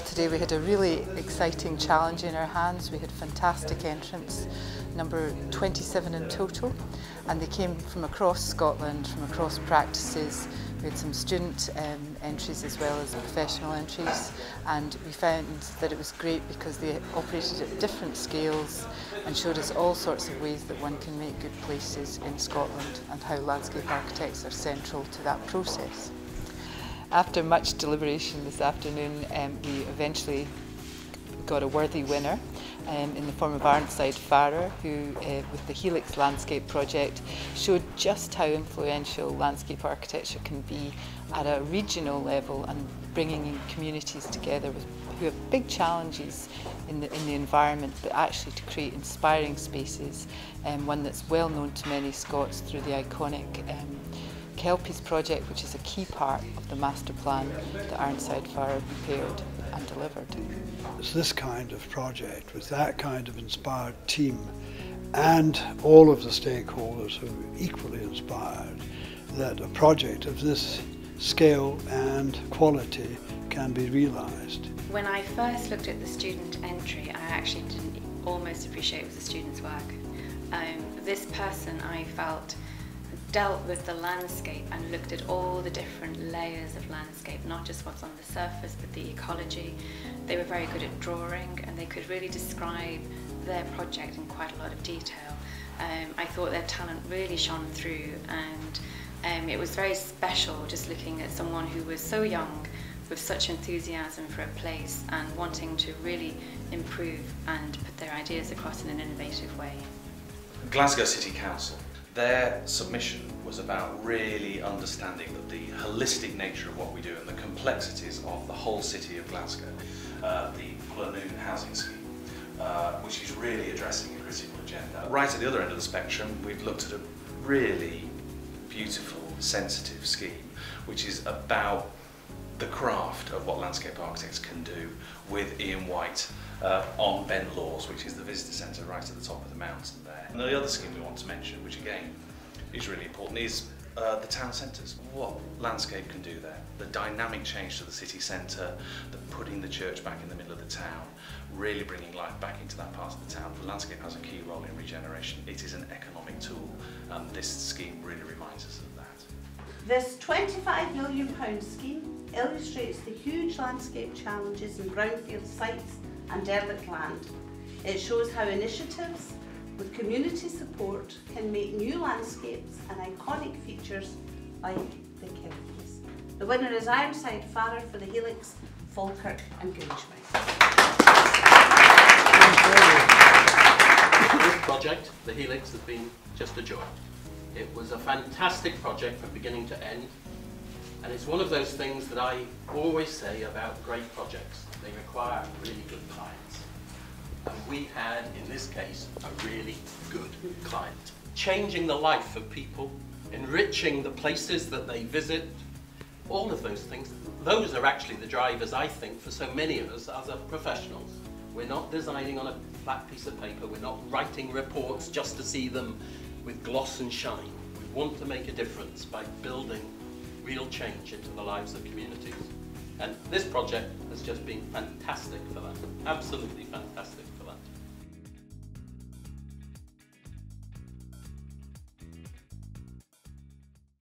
today we had a really exciting challenge in our hands. We had fantastic entrants, number 27 in total, and they came from across Scotland, from across practices. We had some student entries as well as professional entries, and we found that it was great because they operated at different scales and showed us all sorts of ways that one can make good places in Scotland and how landscape architects are central to that process. After much deliberation this afternoon, we eventually got a worthy winner in the form of Arnside Farrer, who with the Helix Landscape project showed just how influential landscape architecture can be at a regional level and bringing in communities together who have big challenges in the environment, but actually to create inspiring spaces, one that's well known to many Scots through the iconic Kelpies project, which is a key part of the master plan that Arnside Farrer prepared and delivered. It's this kind of project with that kind of inspired team and all of the stakeholders who are equally inspired that a project of this scale and quality can be realised. When I first looked at the student entry, I actually didn't almost appreciate it was a student's work. This person, I felt, dealt with the landscape and looked at all the different layers of landscape, not just what's on the surface but the ecology. They were very good at drawing and they could really describe their project in quite a lot of detail. I thought their talent really shone through, and it was very special just looking at someone who was so young with such enthusiasm for a place and wanting to really improve and put their ideas across in an innovative way. Glasgow City Council, their submission was about really understanding the holistic nature of what we do and the complexities of the whole city of Glasgow. The Planoon housing scheme, which is really addressing a critical agenda. Right at the other end of the spectrum, we've looked at a really beautiful, sensitive scheme, which is about the craft of what landscape architects can do with Ian White on Bent Laws, which is the visitor centre right at the top of the mountain there. And the other scheme we want to mention, which again is really important, is the town centres. What landscape can do there, the dynamic change to the city centre, the putting the church back in the middle of the town, really bringing life back into that part of the town. The landscape has a key role in regeneration. It is an economic tool, and this scheme really reminds us of that. This £25 million scheme illustrates the huge landscape challenges in brownfield sites and derelict land. It shows how initiatives with community support can make new landscapes and iconic features like the Kelpies. The winner is Arnside Farrer for the Helix, Falkirk and Grangemouth. This project, the Helix, has been just a joy. It was a fantastic project from beginning to end, and it's one of those things that I always say about great projects. They require really good clients. And we had, in this case, a really good client. Changing the life of people, enriching the places that they visit, all of those things, those are actually the drivers, I think, for so many of us as professionals. We're not designing on a flat piece of paper, we're not writing reports just to see them with gloss and shine. We want to make a difference by building real change into the lives of communities. And this project has just been fantastic for that, absolutely fantastic for that.